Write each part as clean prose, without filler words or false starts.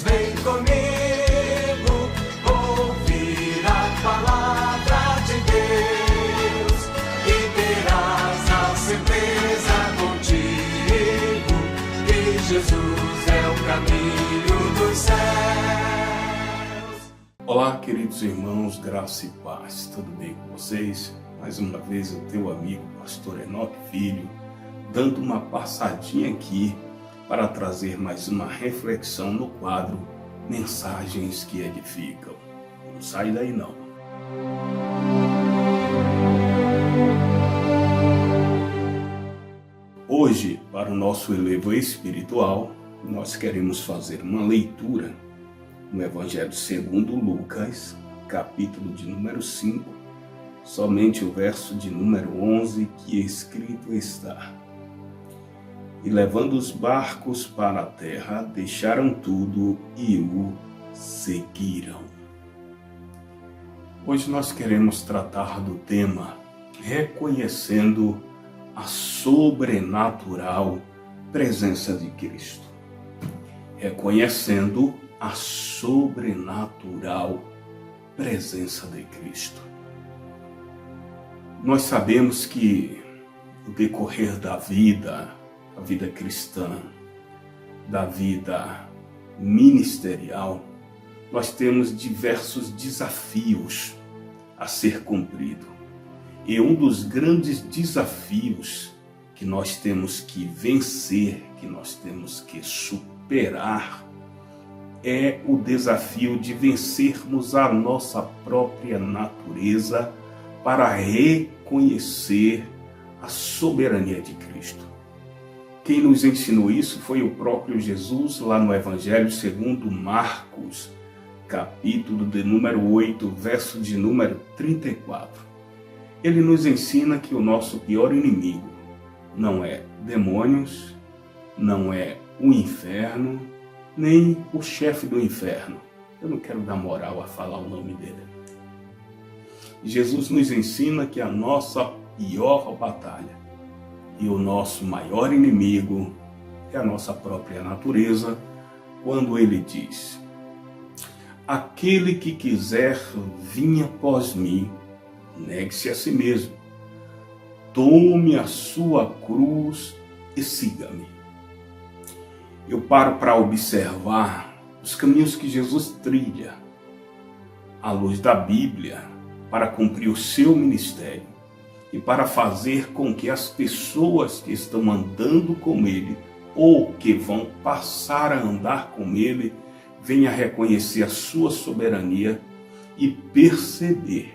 vem comigo, ouvir a palavra de Deus, e terás a certeza contigo, que Jesus é o caminho dos céus. Olá, queridos irmãos, graça e paz, tudo bem com vocês? Mais uma vez o teu amigo, pastor Enoque Filho, dando uma passadinha aqui para trazer mais uma reflexão no quadro Mensagens que Edificam. Não sai daí não. Hoje, para o nosso elevo espiritual, nós queremos fazer uma leitura no Evangelho segundo Lucas, capítulo de número 5, somente o verso de número 11, que escrito está: E levando os barcos para a terra, deixaram tudo e o seguiram. Hoje nós queremos tratar do tema reconhecendo a sobrenatural presença de Cristo. Reconhecendo a sobrenatural presença de Cristo. Nós sabemos que o decorrer da vida, a vida cristã, da vida ministerial, nós temos diversos desafios a ser cumprido. E um dos grandes desafios que nós temos que vencer, que nós temos que superar, é o desafio de vencermos a nossa própria natureza para reconhecer a soberania de Cristo. Quem nos ensinou isso foi o próprio Jesus, lá no Evangelho segundo Marcos, capítulo de número 8, verso de número 34. Ele nos ensina que o nosso pior inimigo não é demônios, não é o inferno, nem o chefe do inferno. Eu não quero dar moral a falar o nome dele. Jesus nos ensina que a nossa pior batalha e o nosso maior inimigo é a nossa própria natureza, quando ele diz: aquele que quiser vir após mim, negue-se a si mesmo, tome a sua cruz e siga-me. Eu paro para observar os caminhos que Jesus trilha à luz da Bíblia para cumprir o seu ministério e para fazer com que as pessoas que estão andando com ele ou que vão passar a andar com ele venham a reconhecer a sua soberania e perceber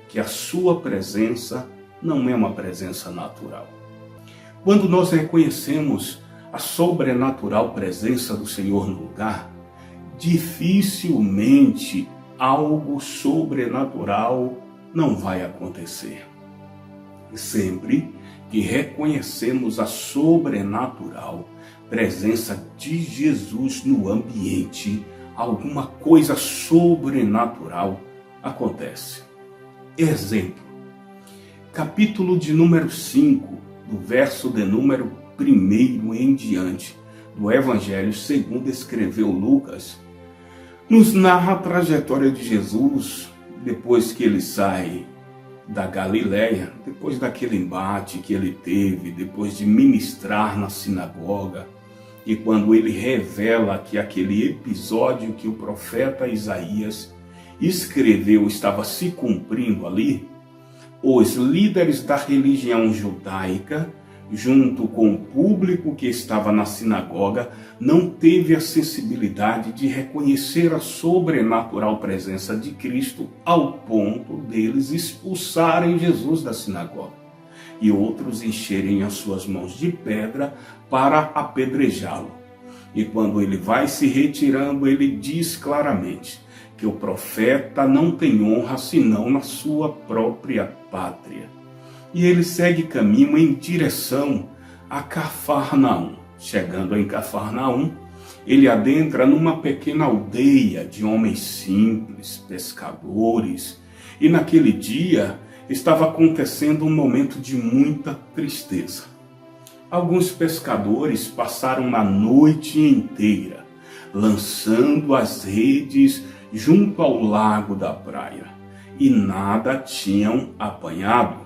que a sua presença não é uma presença natural. Quando nós reconhecemos a sobrenatural presença do Senhor no lugar, dificilmente algo sobrenatural não vai acontecer. Sempre que reconhecemos a sobrenatural presença de Jesus no ambiente, alguma coisa sobrenatural acontece. Exemplo, capítulo de número 5, do verso de número 1 em diante, do Evangelho segundo escreveu Lucas, nos narra a trajetória de Jesus depois que ele sai da Galileia, depois daquele embate que ele teve, depois de ministrar na sinagoga, e quando ele revela que aquele episódio que o profeta Isaías escreveu estava se cumprindo ali, os líderes da religião judaica, junto com o público que estava na sinagoga, não teve a sensibilidade de reconhecer a sobrenatural presença de Cristo ao ponto deles expulsarem Jesus da sinagoga e outros encherem as suas mãos de pedra para apedrejá-lo. E quando ele vai se retirando, ele diz claramente que o profeta não tem honra senão na sua própria pátria. E ele segue caminho em direção a Cafarnaum. Chegando em Cafarnaum, ele adentra numa pequena aldeia de homens simples, pescadores. E naquele dia estava acontecendo um momento de muita tristeza. Alguns pescadores passaram a noite inteira lançando as redes junto ao lago da praia, e nada tinham apanhado.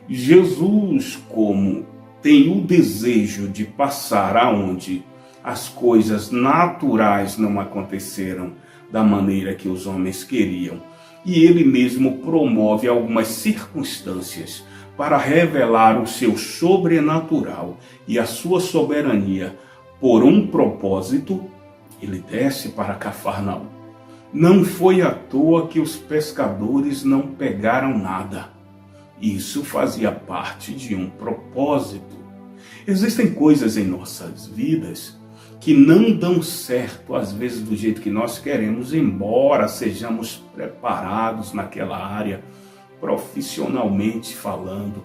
Jesus, como tem o desejo de passar aonde as coisas naturais não aconteceram da maneira que os homens queriam, e ele mesmo promove algumas circunstâncias para revelar o seu sobrenatural e a sua soberania por um propósito, ele desce para Cafarnaum. Não foi à toa que os pescadores não pegaram nada. Isso fazia parte de um propósito. Existem coisas em nossas vidas que não dão certo, às vezes do jeito que nós queremos, embora sejamos preparados naquela área, profissionalmente falando,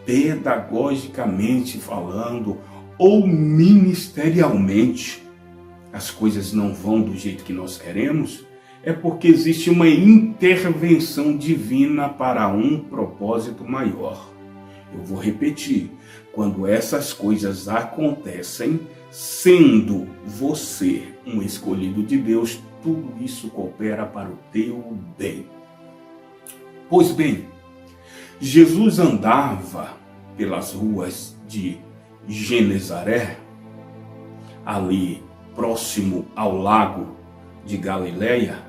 pedagogicamente falando, ou ministerialmente. As coisas não vão do jeito que nós queremos, é porque existe uma intervenção divina para um propósito maior. Eu vou repetir, quando essas coisas acontecem, sendo você um escolhido de Deus, tudo isso coopera para o teu bem. Pois bem, Jesus andava pelas ruas de Genezaré, ali próximo ao lago de Galileia,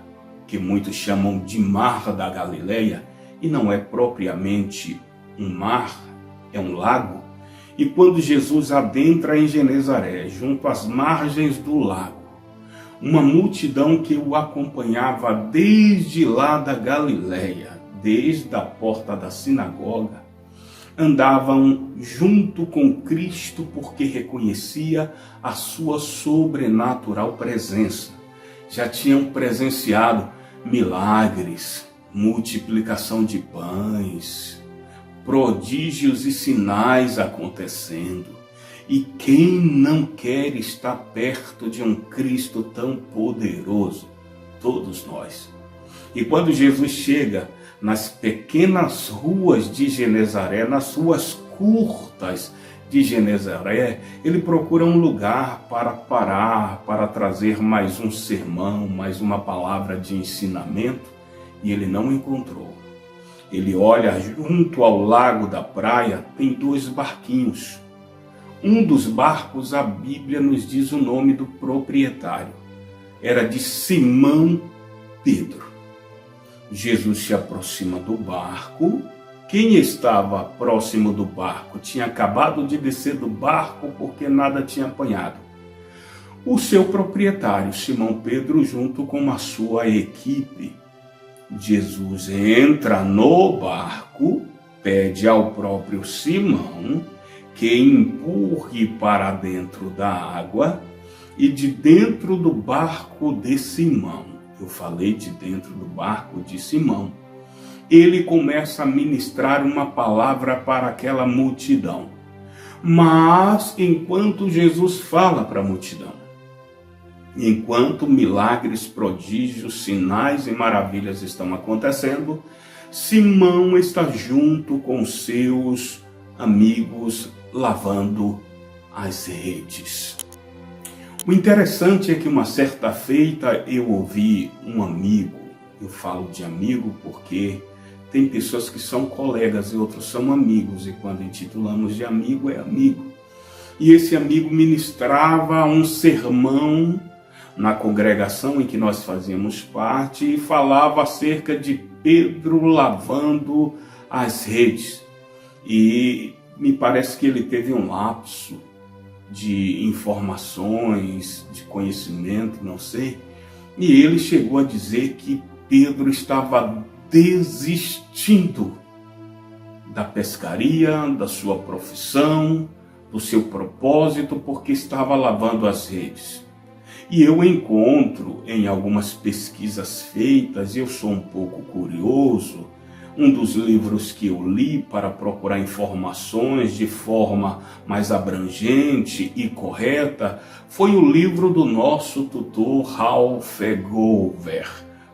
que muitos chamam de Mar da Galileia, e não é propriamente um mar, é um lago. E quando Jesus adentra em Genezaré, junto às margens do lago, uma multidão que o acompanhava desde lá da Galileia, desde a porta da sinagoga, andavam junto com Cristo porque reconhecia a sua sobrenatural presença. Já tinham presenciado milagres, multiplicação de pães, prodígios e sinais acontecendo. E quem não quer estar perto de um Cristo tão poderoso? Todos nós. E quando Jesus chega nas pequenas ruas de Genezaré, nas ruas curtas de Genezaré, ele procura um lugar para parar, para trazer mais um sermão, mais uma palavra de ensinamento, e ele não encontrou. Ele olha junto ao lago da praia, tem 2 barquinhos. Um dos barcos, a Bíblia nos diz o nome do proprietário. Era de Simão Pedro. Jesus se aproxima do barco. Quem estava próximo do barco tinha acabado de descer do barco porque nada tinha apanhado. O seu proprietário, Simão Pedro, junto com a sua equipe. Jesus entra no barco, pede ao próprio Simão que empurre para dentro da água, e de dentro do barco de Simão, eu falei de dentro do barco de Simão, ele começa a ministrar uma palavra para aquela multidão. Mas enquanto Jesus fala para a multidão, enquanto milagres, prodígios, sinais e maravilhas estão acontecendo, Simão está junto com seus amigos lavando as redes. O interessante é que uma certa feita eu ouvi um amigo, eu falo de amigo porque tem pessoas que são colegas e outros são amigos, e quando intitulamos de amigo, é amigo. E esse amigo ministrava um sermão na congregação em que nós fazíamos parte e falava acerca de Pedro lavando as redes. E me parece que ele teve um lapso de informações, de conhecimento, não sei. E ele chegou a dizer que Pedro estava desistindo da pescaria, da sua profissão, do seu propósito, porque estava lavando as redes. E eu encontro em algumas pesquisas feitas, eu sou um pouco curioso, um dos livros que eu li para procurar informações de forma mais abrangente e correta foi o livro do nosso tutor Ralph Gover.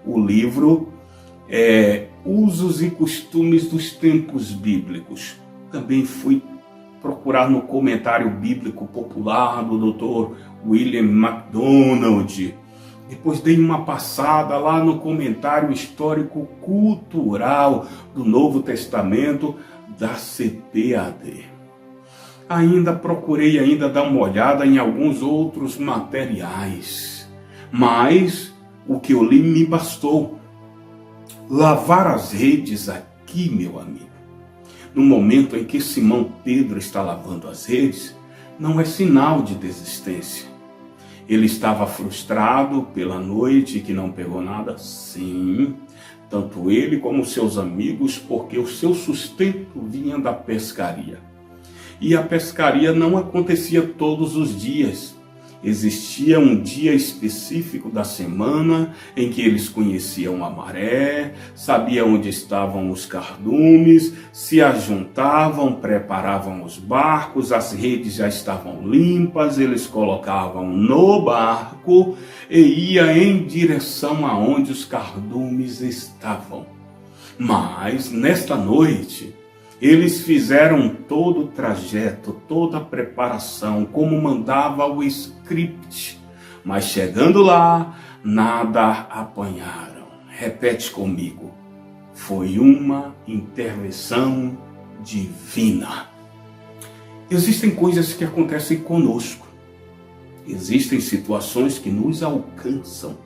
O livro Usos e Costumes dos Tempos Bíblicos. Também fui procurar no comentário bíblico popular do Dr. William MacDonald Depois dei uma passada lá no comentário histórico-cultural do Novo Testamento da CPAD. Ainda procurei dar uma olhada em alguns outros materiais, mas o que eu li me bastou. Lavar as redes aqui, meu amigo, no momento em que Simão Pedro está lavando as redes, não é sinal de desistência. Ele estava frustrado pela noite que não pegou nada? Sim, tanto ele como seus amigos, porque o seu sustento vinha da pescaria. E a pescaria não acontecia todos os dias. Existia um dia específico da semana em que eles conheciam a maré, sabiam onde estavam os cardumes, se ajuntavam, preparavam os barcos, as redes já estavam limpas, eles colocavam no barco e ia em direção aonde os cardumes estavam. Mas nesta noite, eles fizeram todo o trajeto, toda a preparação, como mandava o script. Mas chegando lá, nada apanharam. Repete comigo. Foi uma intervenção divina. Existem coisas que acontecem conosco. Existem situações que nos alcançam,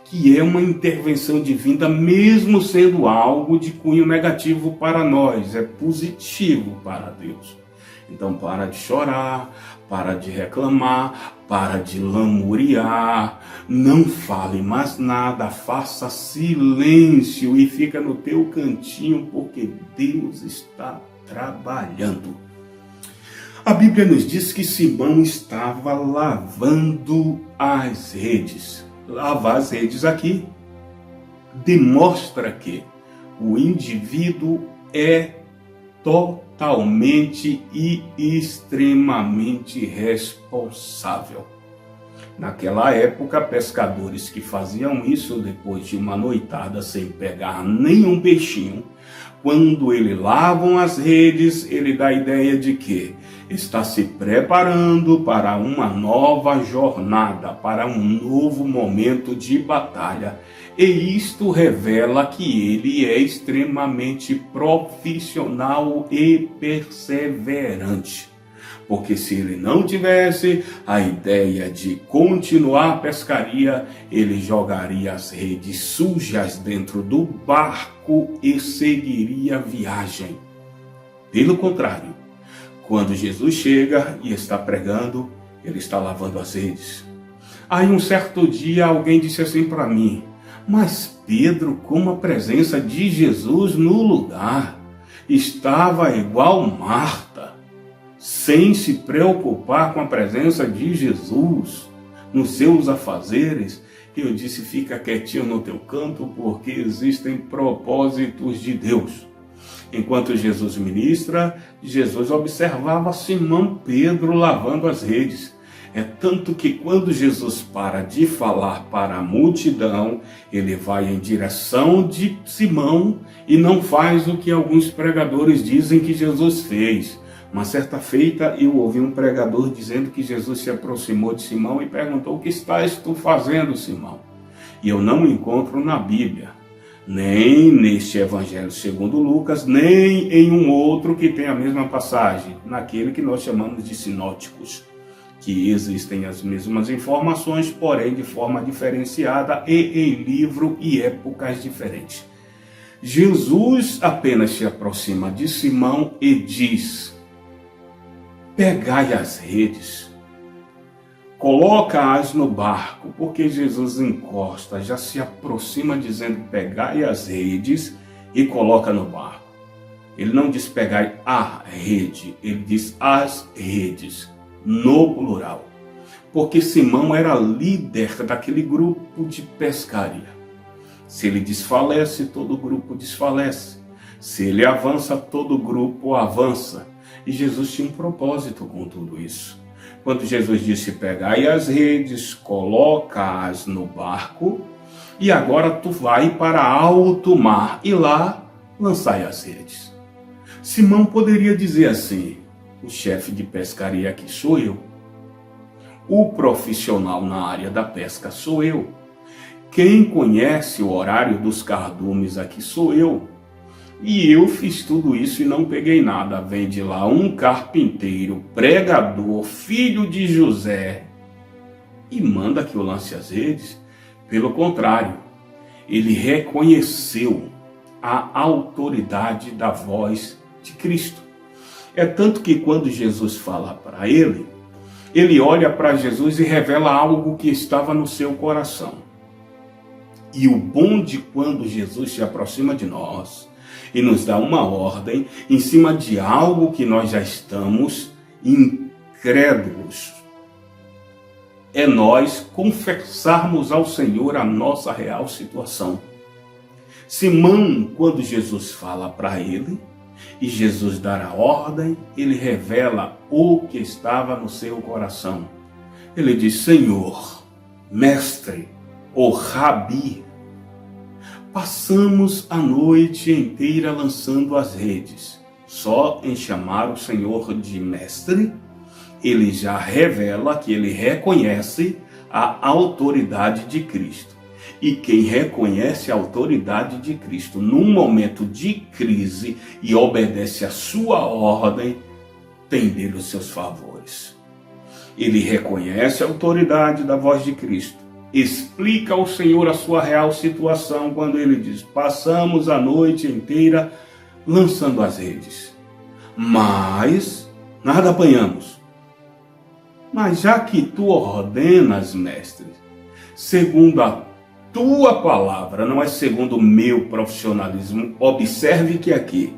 que é uma intervenção divina, mesmo sendo algo de cunho negativo para nós, é positivo para Deus. Então para de chorar, para de reclamar, para de lamuriar, não fale mais nada, faça silêncio e fica no teu cantinho, porque Deus está trabalhando. A Bíblia nos diz que Simão estava lavando as redes. Lavar as redes aqui demonstra que o indivíduo é totalmente e extremamente responsável. Naquela época, pescadores que faziam isso depois de uma noitada sem pegar nenhum peixinho, quando eles lavam as redes, ele dá a ideia de que está se preparando para uma nova jornada, para um novo momento de batalha. E isto revela que ele é extremamente profissional e perseverante. Porque se ele não tivesse a ideia de continuar a pescaria, ele jogaria as redes sujas dentro do barco e seguiria a viagem. Pelo contrário, quando Jesus chega e está pregando, ele está lavando as redes. Aí um certo dia alguém disse assim para mim: mas Pedro, com a presença de Jesus no lugar, estava igual Marta, sem se preocupar com a presença de Jesus nos seus afazeres. Eu disse: fica quietinho no teu canto, porque existem propósitos de Deus. Enquanto Jesus ministra, Jesus observava Simão Pedro lavando as redes. É tanto que quando Jesus para de falar para a multidão, ele vai em direção de Simão e não faz o que alguns pregadores dizem que Jesus fez. Uma certa feita eu ouvi um pregador dizendo que Jesus se aproximou de Simão e perguntou: o que estás tu fazendo, Simão? E eu não encontro na Bíblia, nem neste Evangelho segundo Lucas, nem em um outro que tem a mesma passagem, naquele que nós chamamos de sinóticos, que existem as mesmas informações, porém de forma diferenciada e em livro e épocas diferentes. Jesus apenas se aproxima de Simão e diz: pegai as redes, coloca-as no barco, porque Jesus encosta, já se aproxima dizendo: pegai as redes e coloca no barco. Ele não diz pegai a rede, ele diz as redes, no plural. Porque Simão era líder daquele grupo de pescaria. Se ele desfalece, todo o grupo desfalece. Se ele avança, todo o grupo avança. E Jesus tinha um propósito com tudo isso. Quando Jesus disse: pegai as redes, coloca-as no barco, e agora tu vai para alto mar, e lá lançai as redes. Simão poderia dizer assim: o chefe de pescaria aqui sou eu. O profissional na área da pesca sou eu. Quem conhece o horário dos cardumes aqui sou eu. E eu fiz tudo isso e não peguei nada. Vem de lá um carpinteiro, pregador, filho de José, e manda que eu lance as redes. Pelo contrário, ele reconheceu a autoridade da voz de Cristo. É tanto que quando Jesus fala para ele, ele olha para Jesus e revela algo que estava no seu coração. E o bom de quando Jesus se aproxima de nós e nos dá uma ordem em cima de algo que nós já estamos incrédulos, é nós confessarmos ao Senhor a nossa real situação. Simão, quando Jesus fala para ele, e Jesus dá a ordem, ele revela o que estava no seu coração. Ele diz: Senhor, mestre, ou rabi, passamos a noite inteira lançando as redes. Só em chamar o Senhor de mestre, ele já revela que ele reconhece a autoridade de Cristo. E quem reconhece a autoridade de Cristo num momento de crise e obedece a sua ordem, tem dele os seus favores. Ele reconhece a autoridade da voz de Cristo, explica ao Senhor a sua real situação quando ele diz: passamos a noite inteira lançando as redes, mas nada apanhamos. Mas já que tu ordenas, mestre, segundo a tua palavra, não é segundo o meu profissionalismo, observe que aqui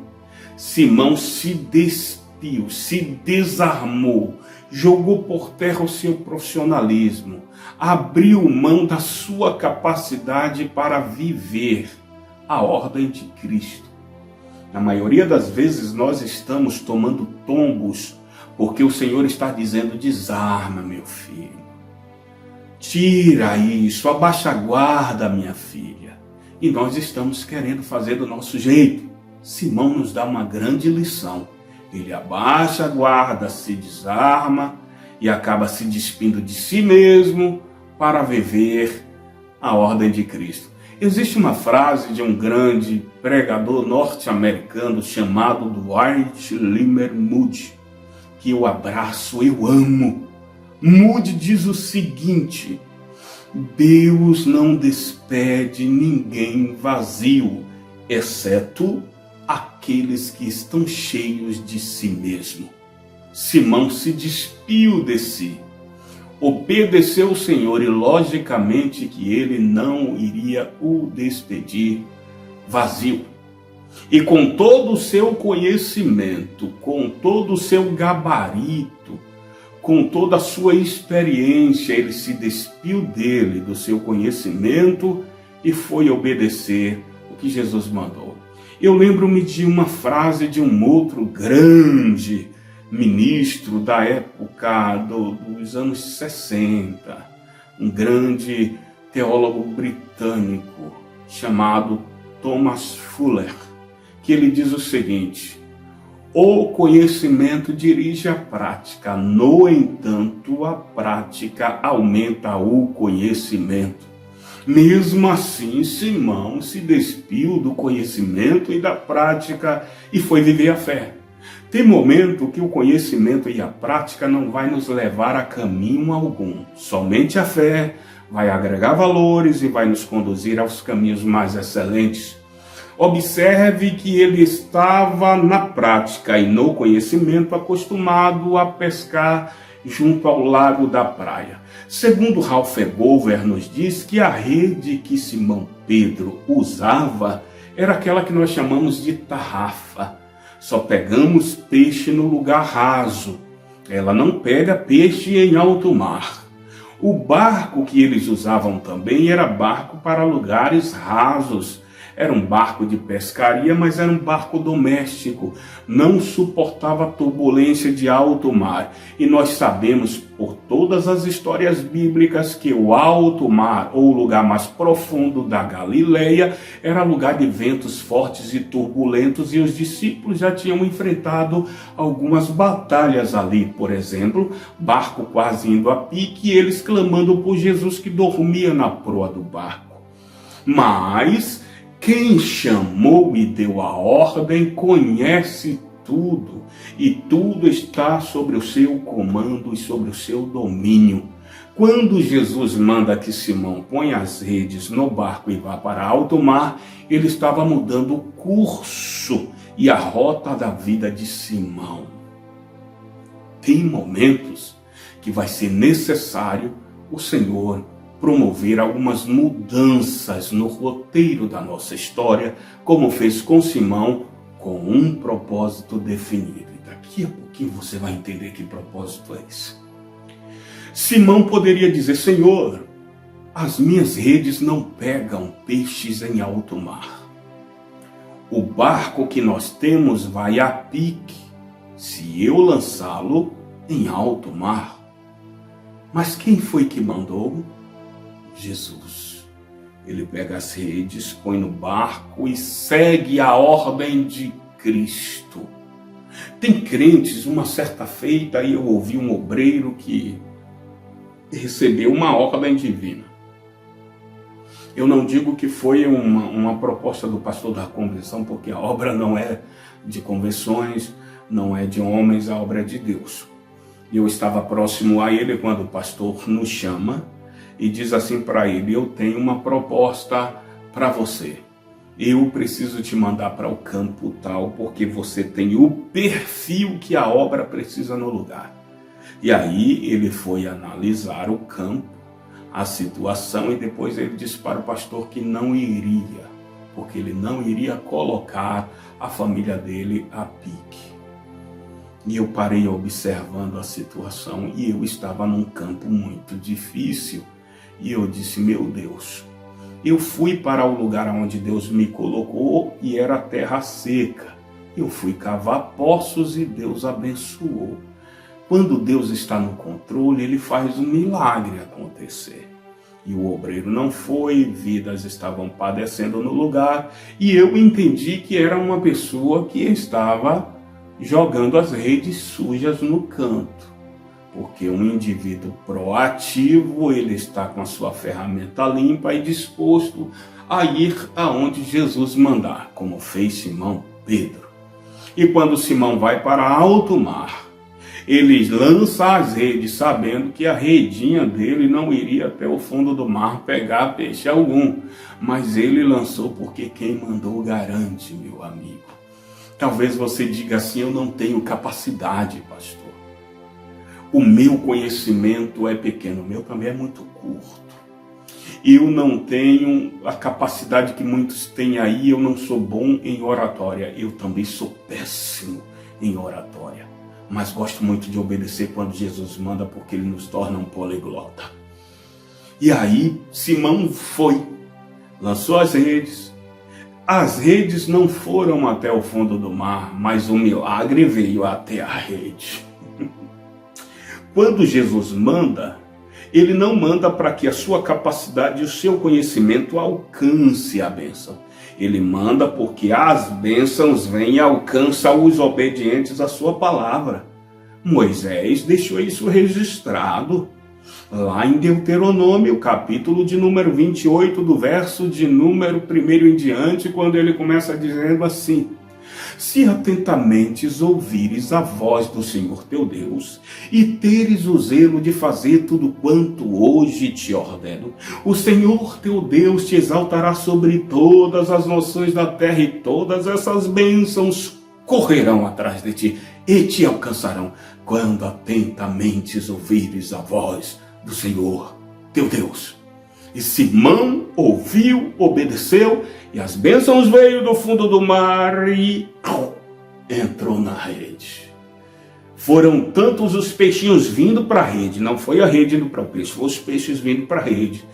Simão se despiu, se desarmou, jogou por terra o seu profissionalismo, abriu mão da sua capacidade para viver a ordem de Cristo. Na maioria das vezes nós estamos tomando tombos porque o Senhor está dizendo: desarma, meu filho. Tira isso, abaixa a guarda, minha filha. E nós estamos querendo fazer do nosso jeito. Simão nos dá uma grande lição. Ele abaixa a guarda, se desarma e acaba se despindo de si mesmo para viver a ordem de Cristo. Existe uma frase de um grande pregador norte-americano chamado Dwight Lyman Moody, que eu abraço, eu amo. Moody diz o seguinte: Deus não despede ninguém vazio, exceto aqueles que estão cheios de si mesmo. Simão se despiu de si, obedeceu o Senhor e logicamente que ele não iria o despedir vazio. E com todo o seu conhecimento, com todo o seu gabarito, com toda a sua experiência, ele se despiu dele, do seu conhecimento, e foi obedecer o que Jesus mandou. Eu lembro-me de uma frase de um outro grande ministro da época dos anos 60, um grande teólogo britânico chamado Thomas Fuller, que ele diz o seguinte: o conhecimento dirige a prática, no entanto, a prática aumenta o conhecimento. Mesmo assim, Simão se despiu do conhecimento e da prática e foi viver a fé. Tem momento que o conhecimento e a prática não vai nos levar a caminho algum. Somente a fé vai agregar valores e vai nos conduzir aos caminhos mais excelentes. Observe que ele estava na prática e no conhecimento acostumado a pescar junto ao lago da praia. Segundo Ralph Bover nos diz que a rede que Simão Pedro usava era aquela que nós chamamos de tarrafa. Só pegamos peixe no lugar raso. Ela não pega peixe em alto mar. O barco que eles usavam também era barco para lugares rasos. Era um barco de pescaria, mas era um barco doméstico. Não suportava a turbulência de alto mar. E nós sabemos por todas as histórias bíblicas que o alto mar, ou o lugar mais profundo da Galileia, era lugar de ventos fortes e turbulentos, e os discípulos já tinham enfrentado algumas batalhas ali. Por exemplo, barco quase indo a pique e eles clamando por Jesus que dormia na proa do barco. Mas quem chamou e deu a ordem conhece tudo, e tudo está sobre o seu comando e sobre o seu domínio. Quando Jesus manda que Simão ponha as redes no barco e vá para alto mar, ele estava mudando o curso e a rota da vida de Simão. Tem momentos que vai ser necessário o Senhor promover algumas mudanças no roteiro da nossa história, como fez com Simão, com um propósito definido. E daqui a pouquinho você vai entender que propósito é esse. Simão poderia dizer: Senhor, as minhas redes não pegam peixes em alto mar. O barco que nós temos vai a pique se eu lançá-lo em alto mar. Mas quem foi que mandou? Jesus. Ele pega as redes, põe no barco e segue a ordem de Cristo. Tem crentes, uma certa feita, aí eu ouvi um obreiro que recebeu uma ordem divina. Eu não digo que foi uma proposta do pastor da convenção, porque a obra não é de convenções, não é de homens, a obra é de Deus. Eu estava próximo a ele quando o pastor nos chama e diz assim para ele: eu tenho uma proposta para você. Eu preciso te mandar para o campo tal, porque você tem o perfil que a obra precisa no lugar. E aí ele foi analisar o campo, a situação, e depois ele disse para o pastor que não iria, porque ele não iria colocar a família dele a pique. E eu parei observando a situação e eu estava num campo muito difícil. E eu disse: meu Deus, eu fui para o lugar onde Deus me colocou e era terra seca. Eu fui cavar poços e Deus abençoou. Quando Deus está no controle, Ele faz um milagre acontecer. E o obreiro não foi, vidas estavam padecendo no lugar, e eu entendi que era uma pessoa que estava jogando as redes sujas no canto. Porque um indivíduo proativo, ele está com a sua ferramenta limpa e disposto a ir aonde Jesus mandar, como fez Simão Pedro. E quando Simão vai para alto mar, ele lança as redes sabendo que a redinha dele não iria até o fundo do mar pegar peixe algum. Mas ele lançou porque quem mandou garante, meu amigo. Talvez você diga assim: eu não tenho capacidade, pastor. O meu conhecimento é pequeno, o meu também é muito curto. Eu não tenho a capacidade que muitos têm aí, eu não sou bom em oratória. Eu também sou péssimo em oratória. Mas gosto muito de obedecer quando Jesus manda, porque ele nos torna um poliglota. E aí Simão foi, lançou as redes. As redes não foram até o fundo do mar, mas o milagre veio até a rede. Quando Jesus manda, ele não manda para que a sua capacidade e o seu conhecimento alcance a bênção. Ele manda porque as bênçãos vêm e alcançam os obedientes à sua palavra. Moisés deixou isso registrado lá em Deuteronômio, capítulo de número 28, do verso de número 1 em diante, quando ele começa dizendo assim: se atentamente ouvires a voz do Senhor teu Deus, e teres o zelo de fazer tudo quanto hoje te ordeno, o Senhor teu Deus te exaltará sobre todas as nações da terra, e todas essas bênçãos correrão atrás de ti e te alcançarão, quando atentamente ouvires a voz do Senhor teu Deus. E Simão ouviu, obedeceu, e as bênçãos veio do fundo do mar e entrou na rede. Foram tantos os peixinhos vindo para a rede, não foi a rede indo para o peixe, foram os peixes vindo para a rede,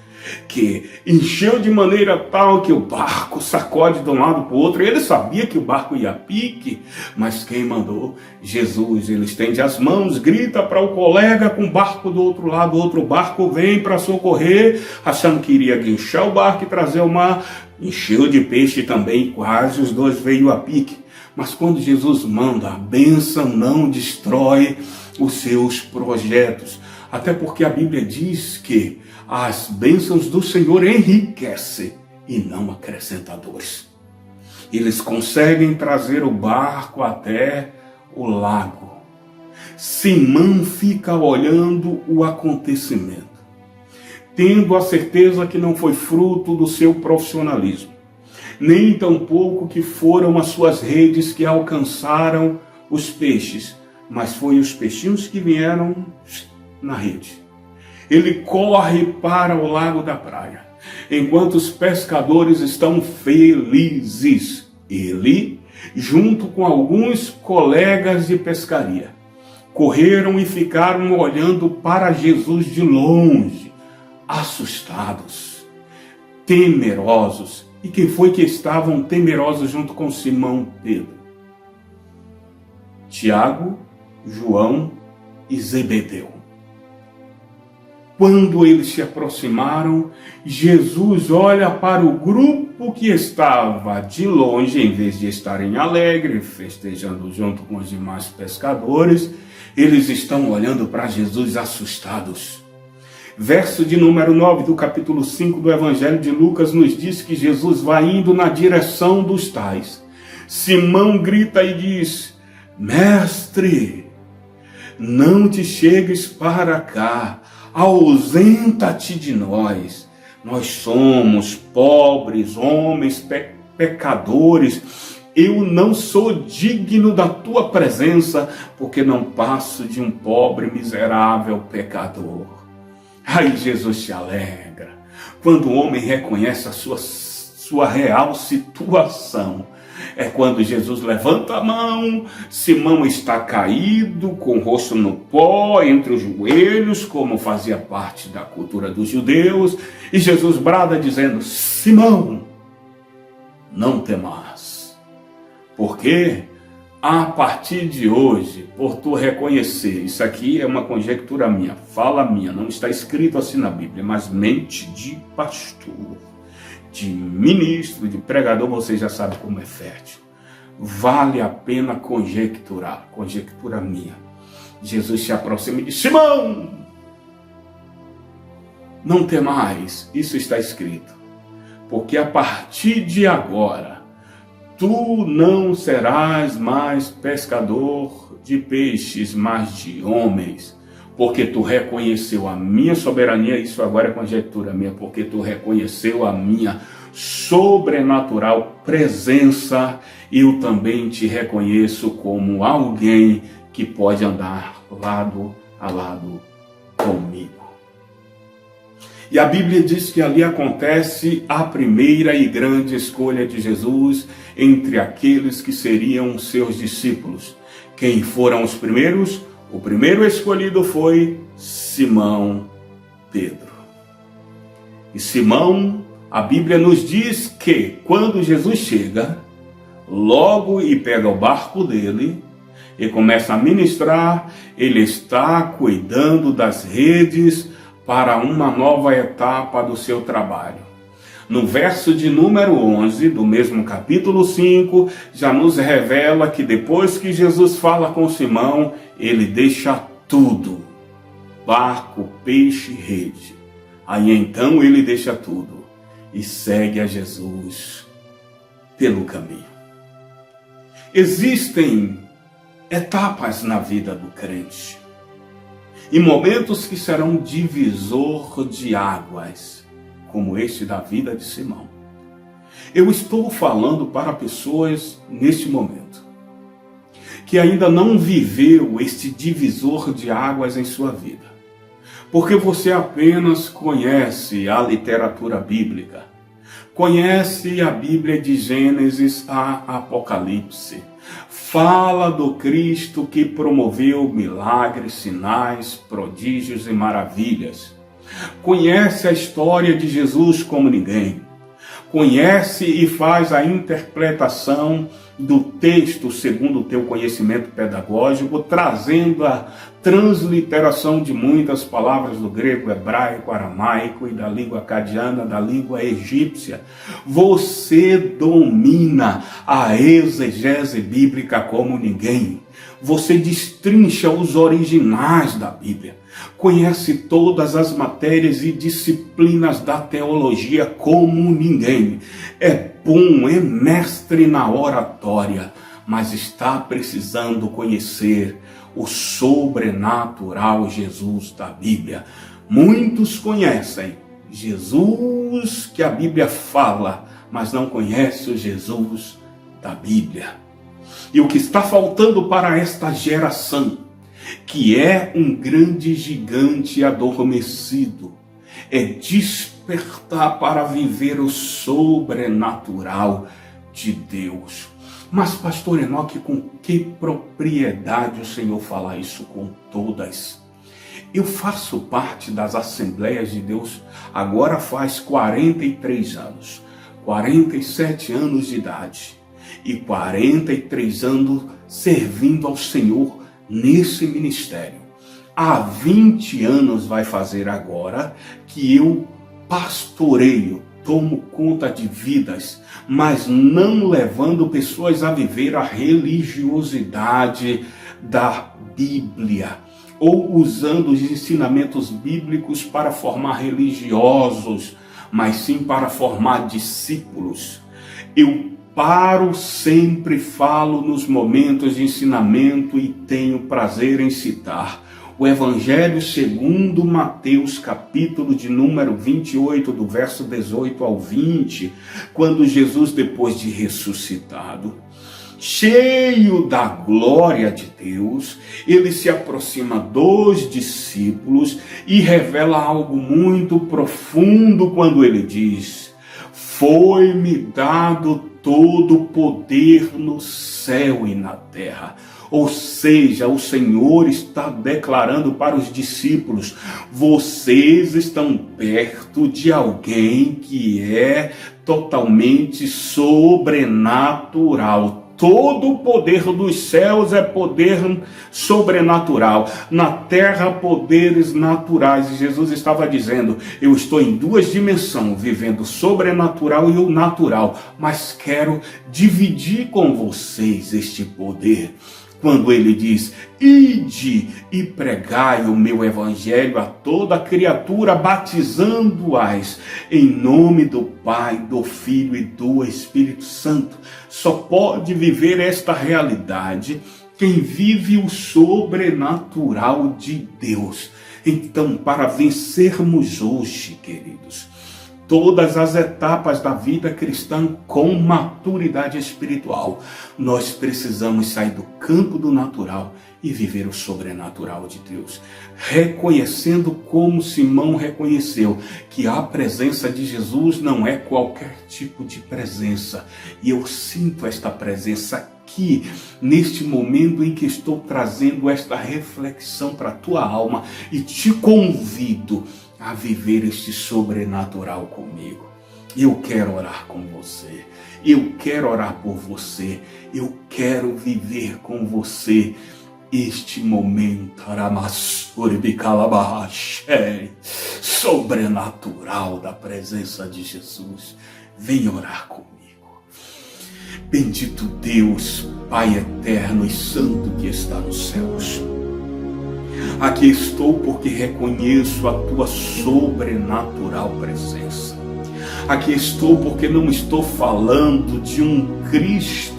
que encheu de maneira tal que o barco sacode de um lado para o outro. Ele sabia que o barco ia a pique, mas quem mandou? Jesus. Ele estende as mãos, grita para o colega com o barco do outro lado, o outro barco vem para socorrer, achando que iria guinchar o barco e trazer o mar. Encheu de peixe também, quase os dois veio a pique. Mas quando Jesus manda, a bênção não destrói os seus projetos. Até porque a Bíblia diz que as bênçãos do Senhor enriquecem e não acrescentadores. Eles conseguem trazer o barco até o lago. Simão fica olhando o acontecimento, tendo a certeza que não foi fruto do seu profissionalismo, nem tampouco que foram as suas redes que alcançaram os peixes, mas foi os peixinhos que vieram na rede. Ele corre para o lago da praia, enquanto os pescadores estão felizes. Ele, junto com alguns colegas de pescaria, correram e ficaram olhando para Jesus de longe, assustados, temerosos. E quem foi que estavam temerosos junto com Simão Pedro? Tiago, João e Zebedeu. Quando eles se aproximaram, Jesus olha para o grupo que estava de longe, em vez de estarem alegres, festejando junto com os demais pescadores, eles estão olhando para Jesus assustados. Verso de número 9 do capítulo 5 do Evangelho de Lucas nos diz que Jesus vai indo na direção dos tais. Simão grita e diz: Mestre, não te chegues para cá, ausenta-te de nós. Nós somos pobres, homens pecadores. Eu não sou digno da tua presença, porque não passo de um pobre, miserável pecador. Aí Jesus se alegra quando o homem reconhece a sua real situação. É quando Jesus levanta a mão, Simão está caído, com o rosto no pó, entre os joelhos, como fazia parte da cultura dos judeus, e Jesus brada dizendo: Simão, não temas, porque a partir de hoje, por tu reconhecer, isso aqui é uma conjectura minha, fala minha, não está escrito assim na Bíblia, mas mente de pastor, de ministro, de pregador, você já sabe como é fértil. Vale a pena conjecturar, conjectura minha. Jesus se aproxima e diz: Simão, não temais, isso está escrito, porque a partir de agora, tu não serás mais pescador de peixes, mas de homens, porque tu reconheceu a minha soberania. Isso agora é conjectura minha, porque tu reconheceu a minha sobrenatural presença, eu também te reconheço como alguém que pode andar lado a lado comigo. E a Bíblia diz que ali acontece a primeira e grande escolha de Jesus entre aqueles que seriam seus discípulos. Quem foram os primeiros? O primeiro escolhido foi Simão Pedro. E Simão, a Bíblia nos diz que quando Jesus chega, logo e pega o barco dele e começa a ministrar, ele está cuidando das redes para uma nova etapa do seu trabalho. No verso de número 11 do mesmo capítulo 5, já nos revela que depois que Jesus fala com Simão, ele deixa tudo: barco, peixe, rede. Aí então ele deixa tudo e segue a Jesus pelo caminho. Existem etapas na vida do crente e momentos que serão divisor de águas, como este da vida de Simão. Eu estou falando para pessoas neste momento que ainda não viveu este divisor de águas em sua vida, porque você apenas conhece a literatura bíblica, conhece a Bíblia de Gênesis a Apocalipse, fala do Cristo que promoveu milagres, sinais, prodígios e maravilhas. Conhece a história de Jesus como ninguém. Conhece e faz a interpretação do texto segundo o teu conhecimento pedagógico, trazendo a transliteração de muitas palavras do grego, hebraico, aramaico e da língua acadiana, da língua egípcia. Você domina a exegese bíblica como ninguém. Você destrincha os originais da Bíblia. Conhece todas as matérias e disciplinas da teologia como ninguém. É bom, é mestre na oratória, mas está precisando conhecer o sobrenatural Jesus da Bíblia. Muitos conhecem Jesus que a Bíblia fala, mas não conhecem o Jesus da Bíblia. E o que está faltando para esta geração, que é um grande gigante adormecido, é despertar para viver o sobrenatural de Deus. Mas, pastor Enoque, com que propriedade o Senhor fala isso com todas? Eu faço parte das Assembleias de Deus agora faz 43 anos, 47 anos de idade e 43 anos servindo ao Senhor nesse ministério. Há 20 anos vai fazer agora que eu pastoreio, tomo conta de vidas, mas não levando pessoas a viver a religiosidade da Bíblia, ou usando os ensinamentos bíblicos para formar religiosos, mas sim para formar discípulos. Eu sempre falo nos momentos de ensinamento e tenho prazer em citar o Evangelho segundo Mateus, capítulo de número 28, do verso 18 ao 20, quando Jesus, depois de ressuscitado, cheio da glória de Deus, ele se aproxima dos discípulos e revela algo muito profundo quando ele diz: foi-me dado todo o poder no céu e na terra. Ou seja, o Senhor está declarando para os discípulos: vocês estão perto de alguém que é totalmente sobrenatural. Todo o poder dos céus é poder sobrenatural. Na terra, poderes naturais. E Jesus estava dizendo: eu estou em duas dimensões, vivendo o sobrenatural e o natural, mas quero dividir com vocês este poder. Quando ele diz: ide e pregai o meu evangelho a toda criatura, batizando-as em nome do Pai, do Filho e do Espírito Santo. Só pode viver esta realidade quem vive o sobrenatural de Deus. Então, para vencermos hoje, queridos, todas as etapas da vida cristã com maturidade espiritual, nós precisamos sair do campo do natural e viver o sobrenatural de Deus, reconhecendo como Simão reconheceu que a presença de Jesus não é qualquer tipo de presença. E eu sinto esta presença aqui, neste momento em que estou trazendo esta reflexão para a tua alma, e te convido a viver este sobrenatural comigo. Eu quero orar com você, eu quero orar por você, eu quero viver com você este momento sobrenatural da presença de Jesus. Vem orar comigo. Bendito Deus, Pai eterno e santo que está nos céus, aqui estou porque reconheço a tua sobrenatural presença. Aqui estou porque não estou falando de um Cristo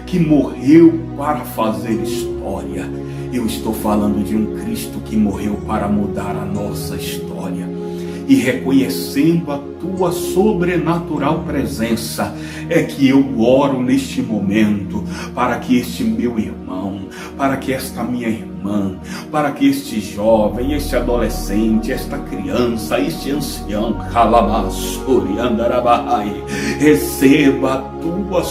que morreu para fazer história. Eu estou falando de um Cristo que morreu para mudar a nossa história. E reconhecendo a tua sobrenatural presença, é que eu oro neste momento para que este meu irmão, para que esta minha irmã, para que este jovem, este adolescente, esta criança, este ancião, receba a tua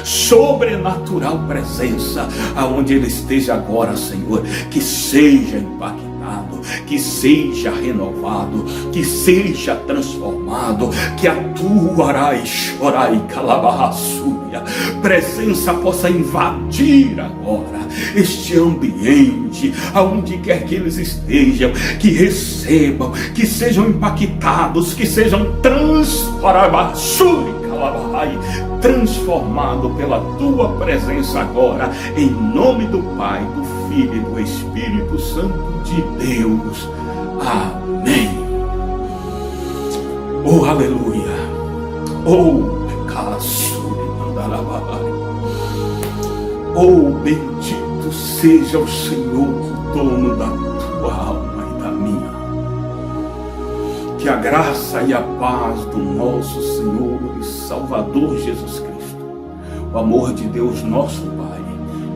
sobrenatural presença, aonde ele esteja agora, Senhor, que seja impactado, que seja renovado, que seja transformado, que a tua presença possa invadir agora este ambiente, aonde quer que eles estejam, que recebam, que sejam impactados, que sejam transformados transformado pela tua presença agora, em nome do Pai, do Filho e do Espírito Santo de Deus. Amém. Oh, aleluia. Oh, oh, bendito seja o Senhor, o dono da tua alma e da minha. Que a graça e a paz do nosso Senhor e Salvador Jesus Cristo, o amor de Deus nosso Pai,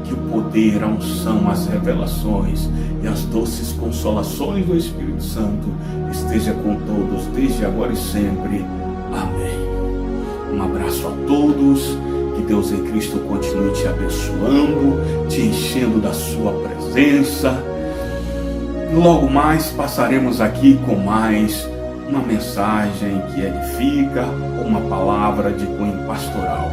que o poder, a unção, as revelações e as doces consolações do Espírito Santo esteja com todos, desde agora e sempre. Amém. Um abraço a todos, que Deus em Cristo continue te abençoando, te enchendo da sua presença. Logo mais passaremos aqui com mais uma mensagem que edifica, uma palavra de cunho pastoral.